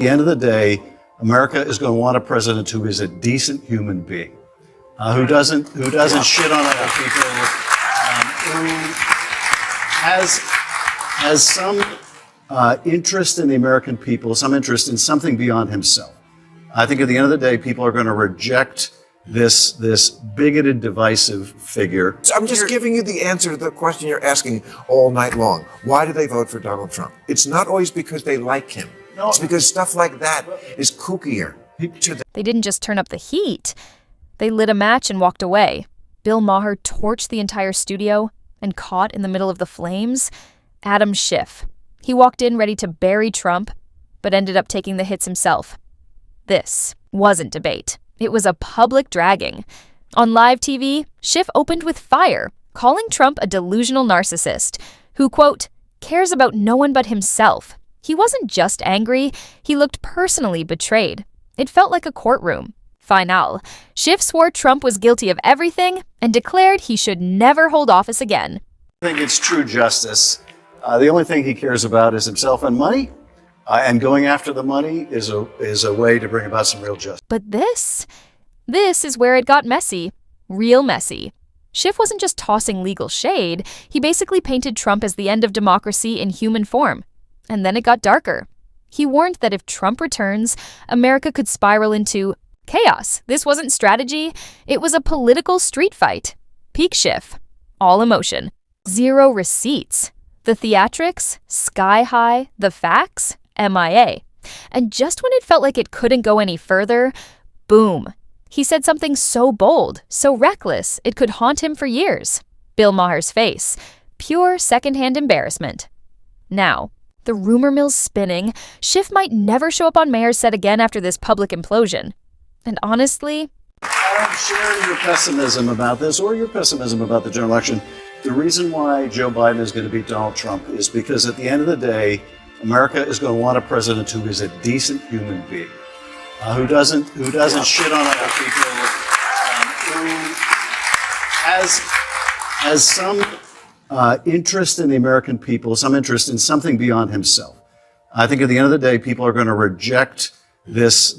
the end of the day, America is going to want a president who is a decent human being, who doesn't shit on other people, who has some interest in the American people, some interest in something beyond himself. I think at the end of the day, people are going to reject this bigoted, divisive figure. So I'm just giving you the answer to the question you're asking all night long. Why do they vote for Donald Trump? It's not always because they like him. No. It's because stuff like that is kookier to them. They didn't just turn up the heat. They lit a match and walked away. Bill Maher torched the entire studio, and caught in the middle of the flames, Adam Schiff. He walked in ready to bury Trump, but ended up taking the hits himself. This wasn't debate. It was a public dragging. On live TV, Schiff opened with fire, calling Trump a delusional narcissist who, quote, cares about no one but himself. He wasn't just angry, he looked personally betrayed. It felt like a courtroom. Final. Schiff swore Trump was guilty of everything and declared he should never hold office again. I think it's true justice. The only thing he cares about is himself and money. And going after the money is a way to bring about some real justice. But this is where it got messy. Real messy. Schiff wasn't just tossing legal shade. He basically painted Trump as the end of democracy in human form. And then it got darker. He warned that if Trump returns, America could spiral into chaos. This wasn't strategy. It was a political street fight. Peak Schiff. All emotion. Zero receipts. The theatrics, sky high. The facts, MIA. And just when it felt like it couldn't go any further, boom. He said something so bold, so reckless, it could haunt him for years. Bill Maher's face. Pure secondhand embarrassment. Now, the rumor mill's spinning. Schiff might never show up on Maher's set again after this public implosion. And honestly, I don't share your pessimism about this or your pessimism about the general election. The reason why Joe Biden is going to beat Donald Trump is because at the end of the day, America is going to want a president who is a decent human being, who doesn't shit on other people, who has some interest in the American people, some interest in something beyond himself. I think at the end of the day, people are going to reject this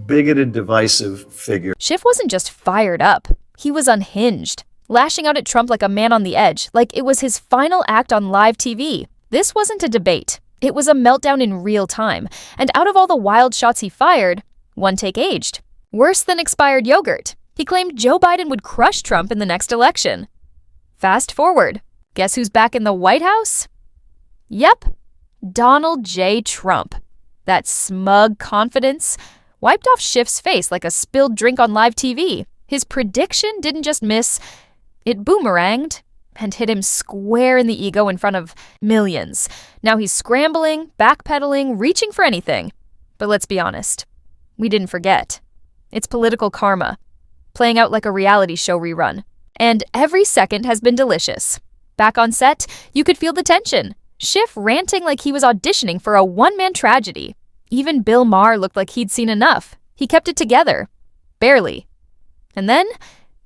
bigoted, divisive figure. Schiff wasn't just fired up. He was unhinged, lashing out at Trump like a man on the edge, like it was his final act on live TV. This wasn't a debate. It was a meltdown in real time. And out of all the wild shots he fired, one take aged. Worse than expired yogurt. He claimed Joe Biden would crush Trump in the next election. Fast forward. Guess who's back in the White House? Yep, Donald J. Trump. That smug confidence wiped off Schiff's face like a spilled drink on live TV. His prediction didn't just miss, it boomeranged and hit him square in the ego in front of millions. Now he's scrambling, backpedaling, reaching for anything. But let's be honest, we didn't forget. It's political karma, playing out like a reality show rerun. And every second has been delicious. Back on set, you could feel the tension. Schiff ranting like he was auditioning for a one-man tragedy. Even Bill Maher looked like he'd seen enough. He kept it together. Barely. And then,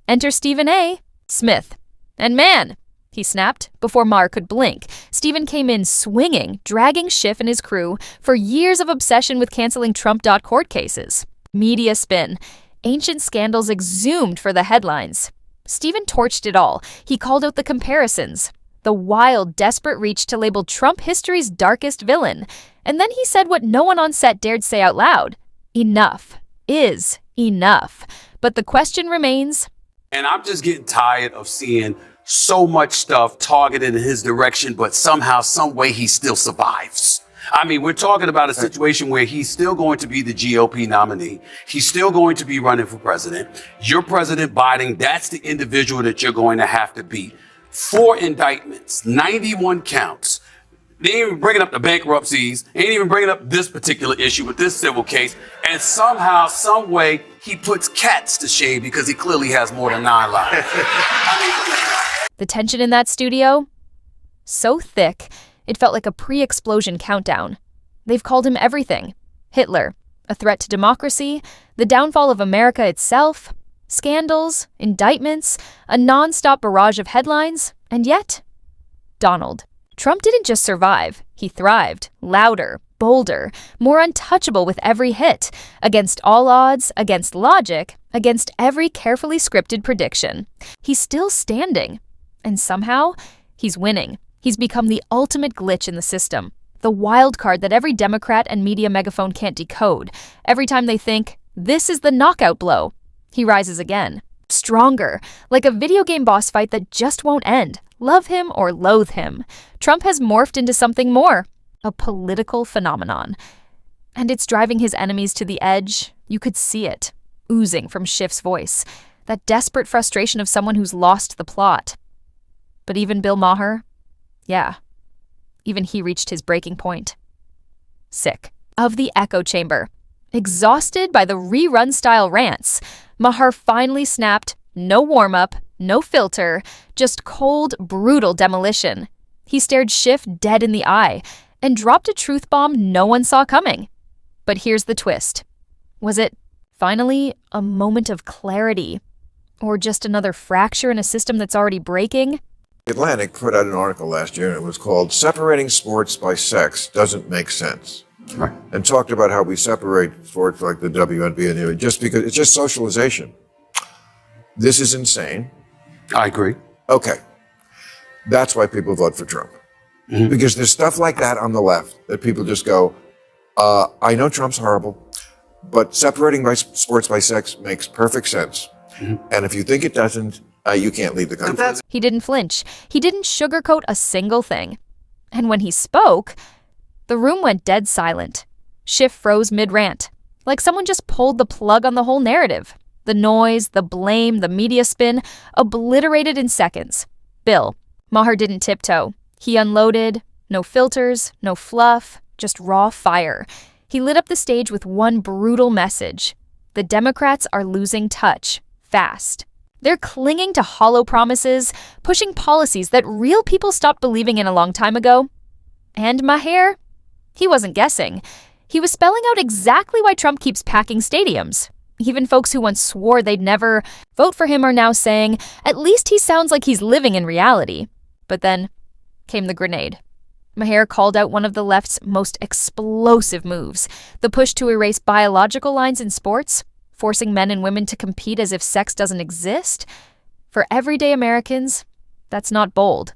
enter Stephen A. Smith. And man, he snapped before Maher could blink. Stephen came in swinging, dragging Schiff and his crew for years of obsession with canceling Trump court cases. Media spin. Ancient scandals exhumed for the headlines. Stephen torched it all. He called out the comparisons. The wild, desperate reach to label Trump history's darkest villain. And then he said what no one on set dared say out loud. Enough is enough. But the question remains. And I'm just getting tired of seeing so much stuff targeted in his direction, but somehow, some way he still survives. I mean, we're talking about a situation where he's still going to be the GOP nominee. He's still going to be running for president. You're President Biden. That's the individual that you're going to have to beat. 4 indictments, 91 counts. They ain't even bringing up the bankruptcies. Ain't even bringing up this particular issue with this civil case. And somehow, some way, he puts cats to shame because he clearly has more than 9 lives. The tension in that studio? So thick, it felt like a pre-explosion countdown. They've called him everything. Hitler, a threat to democracy, the downfall of America itself, scandals, indictments, a non-stop barrage of headlines, and yet, Donald. Trump didn't just survive, he thrived, louder, bolder, more untouchable with every hit, against all odds, against logic, against every carefully scripted prediction. He's still standing. And somehow, he's winning. He's become the ultimate glitch in the system, the wild card that every Democrat and media megaphone can't decode. Every time they think, this is the knockout blow, he rises again. Stronger, like a video game boss fight that just won't end. Love him or loathe him, Trump has morphed into something more, a political phenomenon. And it's driving his enemies to the edge. You could see it, oozing from Schiff's voice, that desperate frustration of someone who's lost the plot. But even Bill Maher, yeah, even he reached his breaking point. Sick of the echo chamber. Exhausted by the rerun-style rants, Maher finally snapped, no warm-up, no filter, just cold, brutal demolition. He stared Schiff dead in the eye and dropped a truth bomb no one saw coming. But here's the twist. Was it, finally, a moment of clarity? Or just another fracture in a system that's already breaking? The Atlantic put out an article last year, and it was called Separating Sports by Sex Doesn't Make Sense. Right. And talked about how we separate sports like the WNBA just because it's just socialization. This is insane. I agree. Okay. That's why people vote for Trump. Mm-hmm. Because there's stuff like that on the left that people just go, I know Trump's horrible, but separating by sports by sex makes perfect sense. Mm-hmm. And if you think it doesn't, you can't leave the country. He didn't flinch. He didn't sugarcoat a single thing. And when he spoke, the room went dead silent. Schiff froze mid-rant, like someone just pulled the plug on the whole narrative. The noise, the blame, the media spin, obliterated in seconds. Bill Maher didn't tiptoe. He unloaded. No filters, no fluff, just raw fire. He lit up the stage with one brutal message. The Democrats are losing touch, fast. They're clinging to hollow promises, pushing policies that real people stopped believing in a long time ago. And Maher? He wasn't guessing. He was spelling out exactly why Trump keeps packing stadiums. Even folks who once swore they'd never vote for him are now saying, at least he sounds like he's living in reality. But then came the grenade. Maher called out one of the left's most explosive moves, the push to erase biological lines in sports, forcing men and women to compete as if sex doesn't exist. For everyday Americans, that's not bold.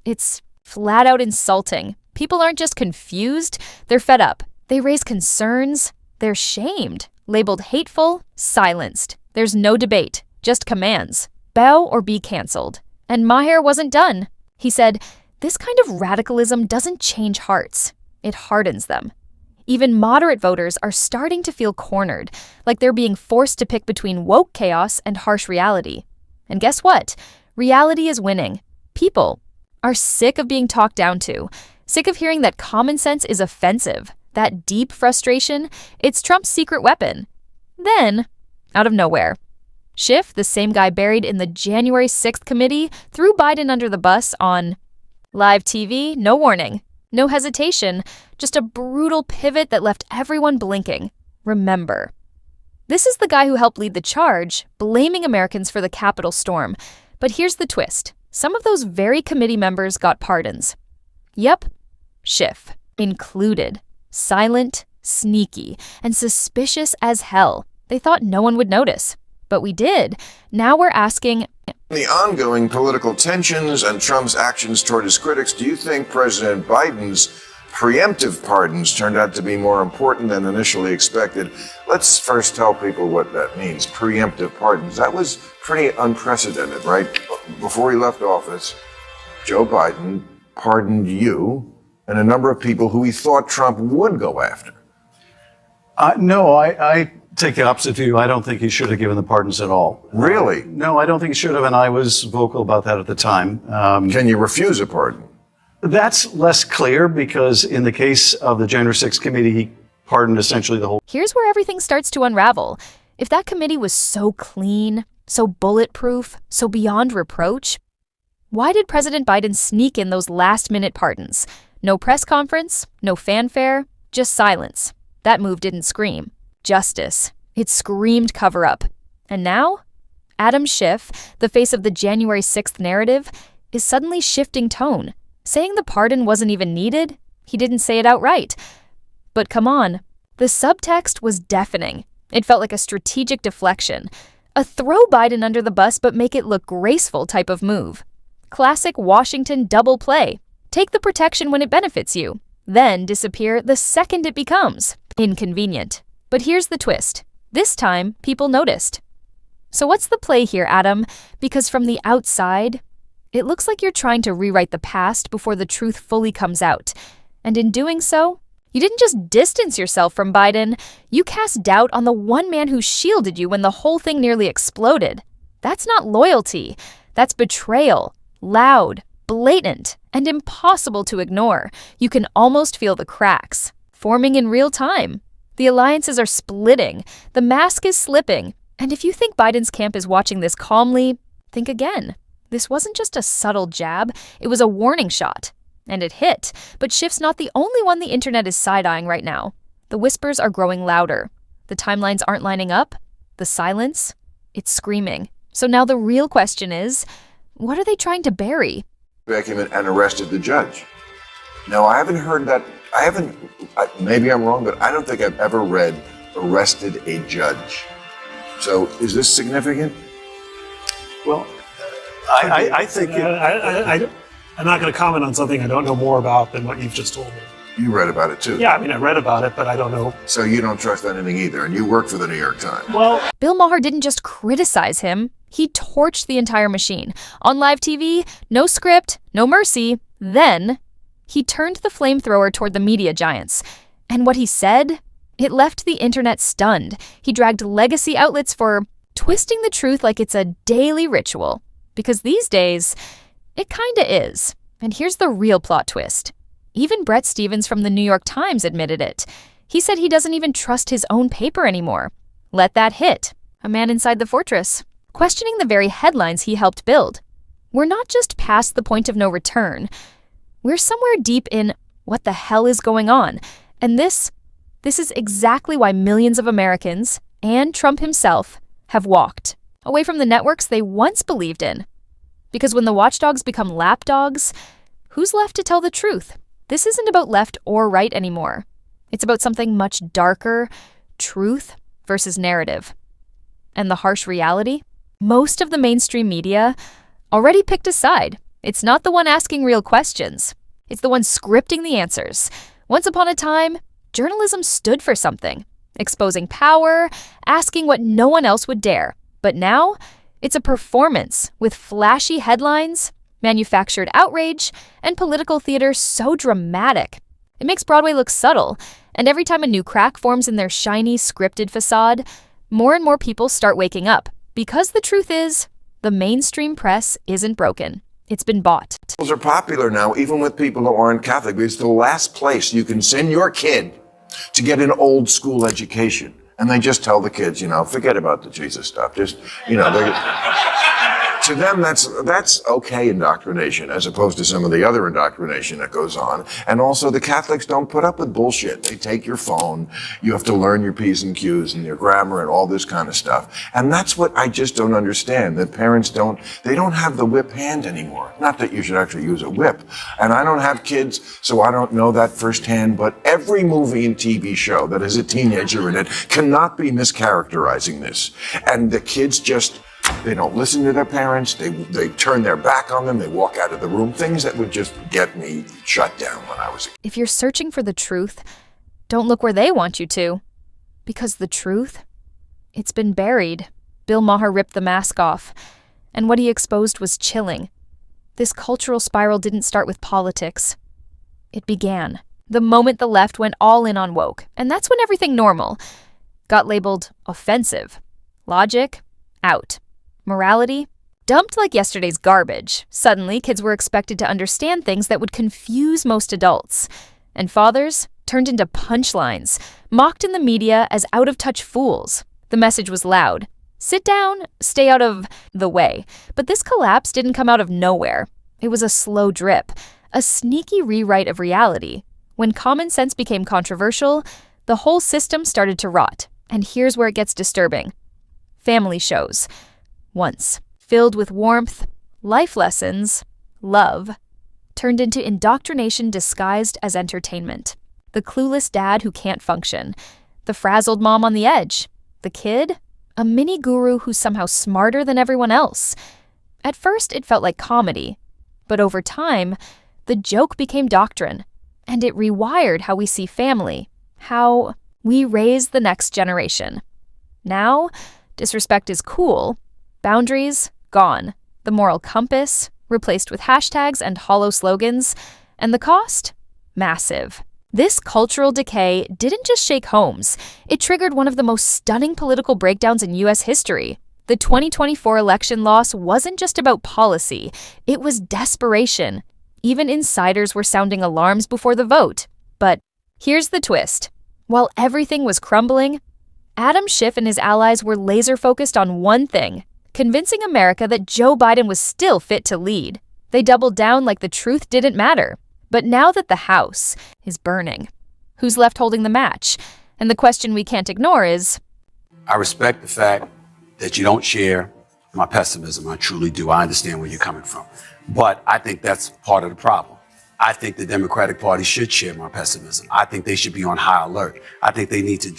It's flat out insulting. People aren't just confused, they're fed up. They raise concerns, they're shamed, labeled hateful, silenced. There's no debate, just commands. Bow or be canceled. And Maher wasn't done. He said, this kind of radicalism doesn't change hearts, it hardens them. Even moderate voters are starting to feel cornered, like they're being forced to pick between woke chaos and harsh reality. And guess what? Reality is winning. People are sick of being talked down to, sick of hearing that common sense is offensive, that deep frustration, it's Trump's secret weapon. Then, out of nowhere, Schiff, the same guy buried in the January 6th committee, threw Biden under the bus on live TV, no warning, no hesitation, just a brutal pivot that left everyone blinking. Remember. This is the guy who helped lead the charge, blaming Americans for the Capitol storm. But here's the twist. Some of those very committee members got pardons. Yep, Schiff included. Silent, sneaky, and suspicious as hell. They thought no one would notice. But we did. Now we're asking, the ongoing political tensions and Trump's actions toward his critics, do you think President Biden's preemptive pardons turned out to be more important than initially expected? Let's first tell people what that means, preemptive pardons. That was pretty unprecedented, right? Before he left office, Joe Biden pardoned you and a number of people who he thought Trump would go after. No, I take the opposite view. I don't think he should have given the pardons at all. Really? No, I don't think he should have, and I was vocal about that at the time. Can you refuse a pardon? That's less clear because in the case of the January 6th committee, he pardoned essentially the whole. Here's where everything starts to unravel. If that committee was so clean, so bulletproof, so beyond reproach, why did President Biden sneak in those last-minute pardons? No press conference, no fanfare, just silence. That move didn't scream justice. It screamed cover-up. And now, Adam Schiff, the face of the January 6th narrative, is suddenly shifting tone, saying the pardon wasn't even needed. He didn't say it outright. But come on, the subtext was deafening. It felt like a strategic deflection. A throw Biden under the bus but make it look graceful type of move. Classic Washington double play. Take the protection when it benefits you, then disappear the second it becomes inconvenient. But here's the twist. This time, people noticed. So what's the play here, Adam? Because from the outside, it looks like you're trying to rewrite the past before the truth fully comes out. And in doing so, you didn't just distance yourself from Biden, you cast doubt on the one man who shielded you when the whole thing nearly exploded. That's not loyalty. That's betrayal. Loud, blatant, and impossible to ignore. You can almost feel the cracks, forming in real time. The alliances are splitting. The mask is slipping. And if you think Biden's camp is watching this calmly, think again. This wasn't just a subtle jab, it was a warning shot. And it hit. But Schiff's not the only one the internet is side-eyeing right now. The whispers are growing louder. The timelines aren't lining up. The silence, it's screaming. So now the real question is, what are they trying to bury? Back him and arrested the judge. Now, I haven't heard that. Maybe I'm wrong, but I don't think I've ever read arrested a judge. So is this significant? Well, I think I'm not going to comment on something I don't know more about than what you've just told me. You read about it too. Yeah, I mean, I read about it, but I don't know. So you don't trust anything either, and you work for the New York Times. Well, Bill Maher didn't just criticize him, he torched the entire machine. On live TV, no script, no mercy. Then, he turned the flamethrower toward the media giants. And what he said? It left the internet stunned. He dragged legacy outlets for twisting the truth like it's a daily ritual. Because these days, it kinda is. And here's the real plot twist. Even Bret Stephens from the New York Times admitted it. He said he doesn't even trust his own paper anymore. Let that hit. A man inside the fortress, questioning the very headlines he helped build. We're not just past the point of no return. We're somewhere deep in what the hell is going on. And this is exactly why millions of Americans, and Trump himself, have walked away from the networks they once believed in. Because when the watchdogs become lapdogs, who's left to tell the truth? This isn't about left or right anymore. It's about something much darker, truth versus narrative. And the harsh reality? Most of the mainstream media already picked a side. It's not the one asking real questions. It's the one scripting the answers. Once upon a time, journalism stood for something, exposing power, asking what no one else would dare. But now, it's a performance with flashy headlines, manufactured outrage, and political theater so dramatic. It makes Broadway look subtle, and every time a new crack forms in their shiny, scripted facade, more and more people start waking up. Because the truth is, the mainstream press isn't broken. It's been bought. Are popular now, even with people who aren't Catholic, because it's the last place you can send your kid to get an old school education. And they just tell the kids, forget about the Jesus stuff. Just, to them, that's okay indoctrination, as opposed to some of the other indoctrination that goes on. And also, the Catholics don't put up with bullshit. They take your phone. You have to learn your P's and Q's and your grammar and all this kind of stuff. And that's what I just don't understand, that parents don't have the whip hand anymore. Not that you should actually use a whip. And I don't have kids, so I don't know that firsthand, but every movie and TV show that has a teenager in it cannot be mischaracterizing this. And the kids they don't listen to their parents, they turn their back on them, they walk out of the room, things that would just get me shut down when I was a kid. If you're searching for the truth, don't look where they want you to. Because the truth, it's been buried. Bill Maher ripped the mask off, and what he exposed was chilling. This cultural spiral didn't start with politics. It began the moment the left went all in on woke, and that's when everything normal got labeled offensive. Logic, out. Morality, dumped like yesterday's garbage. Suddenly, kids were expected to understand things that would confuse most adults. And fathers turned into punchlines, mocked in the media as out-of-touch fools. The message was loud. Sit down, stay out of the way. But this collapse didn't come out of nowhere. It was a slow drip, a sneaky rewrite of reality. When common sense became controversial, the whole system started to rot. And here's where it gets disturbing. Family shows. Once filled with warmth, life lessons, love, turned into indoctrination disguised as entertainment. The clueless dad who can't function. The frazzled mom on the edge. The kid? A mini guru who's somehow smarter than everyone else. At first, it felt like comedy. But over time, the joke became doctrine. And it rewired how we see family, how we raise the next generation. Now, disrespect is cool. Boundaries, gone. The moral compass, replaced with hashtags and hollow slogans. And the cost? Massive. This cultural decay didn't just shake homes. It triggered one of the most stunning political breakdowns in U.S. history. The 2024 election loss wasn't just about policy. It was desperation. Even insiders were sounding alarms before the vote. But here's the twist. While everything was crumbling, Adam Schiff and his allies were laser-focused on one thing: convincing America that Joe Biden was still fit to lead. They doubled down like the truth didn't matter. But now that the house is burning, who's left holding the match? And the question we can't ignore is, I respect the fact that you don't share my pessimism. I truly do. I understand where you're coming from. But I think that's part of the problem. I think the Democratic Party should share my pessimism. I think they should be on high alert. I think they need to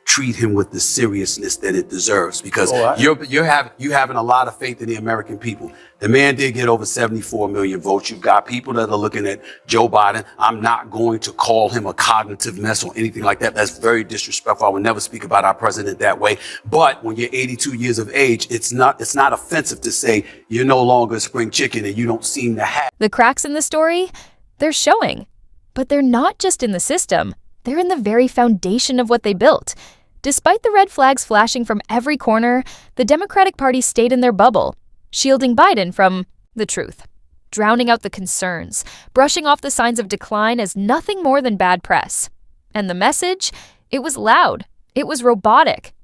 treat him with the seriousness that it deserves, because you having a lot of faith in the American people. The man did get over 74 million votes. You've got people that are looking at Joe Biden. I'm not going to call him a cognitive mess or anything like that. That's very disrespectful. I would never speak about our president that way. But when you're 82 years of age, it's not offensive to say you're no longer a spring chicken and you don't seem to have. the cracks in the story? They're showing. But they're not just in the system. They're in the very foundation of what they built. Despite the red flags flashing from every corner, the Democratic Party stayed in their bubble, shielding Biden from the truth, drowning out the concerns, brushing off the signs of decline as nothing more than bad press. And the message? It was loud. It was robotic.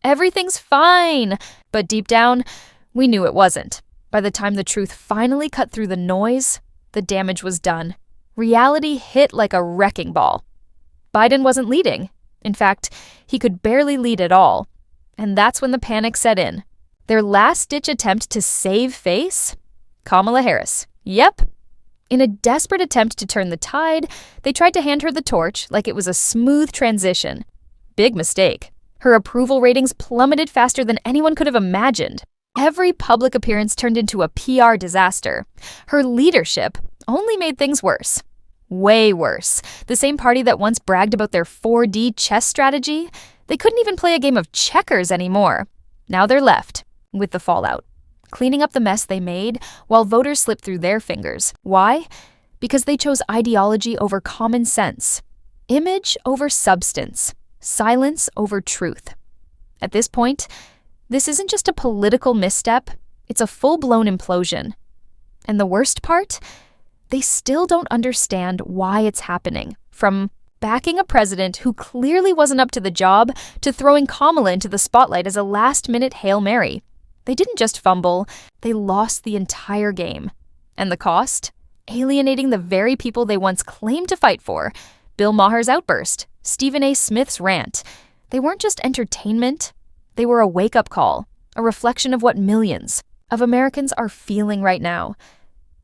Everything's fine. But deep down, we knew it wasn't. By the time the truth finally cut through the noise, the damage was done. Reality hit like a wrecking ball. Biden wasn't leading. In fact, he could barely lead at all. And that's when the panic set in. Their last-ditch attempt to save face? Kamala Harris. Yep. In a desperate attempt to turn the tide, they tried to hand her the torch like it was a smooth transition. Big mistake. Her approval ratings plummeted faster than anyone could have imagined. Every public appearance turned into a PR disaster. Her leadership only made things worse. Way worse. The same party that once bragged about their 4D chess strategy, they couldn't even play a game of checkers anymore. Now they're left with the fallout, cleaning up the mess they made while voters slipped through their fingers. Why? Because they chose ideology over common sense, image over substance, silence over truth. At this point, this isn't just a political misstep, it's a full-blown implosion. And the worst part? They still don't understand why it's happening. From backing a president who clearly wasn't up to the job to throwing Kamala into the spotlight as a last-minute Hail Mary. They didn't just fumble, they lost the entire game. And the cost? Alienating the very people they once claimed to fight for. Bill Maher's outburst, Stephen A. Smith's rant. They weren't just entertainment, they were a wake-up call, a reflection of what millions of Americans are feeling right now.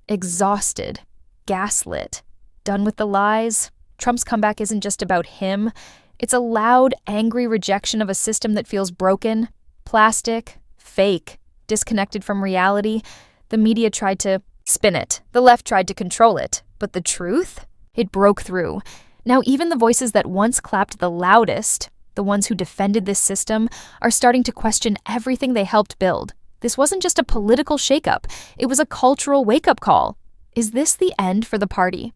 Exhausted. Gaslit. Done with the lies. Trump's comeback isn't just about him. It's a loud, angry rejection of a system that feels broken, plastic, fake, disconnected from reality. The media tried to spin it. The left tried to control it. But the truth? It broke through. Now even the voices that once clapped the loudest, the ones who defended this system, are starting to question everything they helped build. This wasn't just a political shakeup. It was a cultural wake-up call. Is this the end for the party?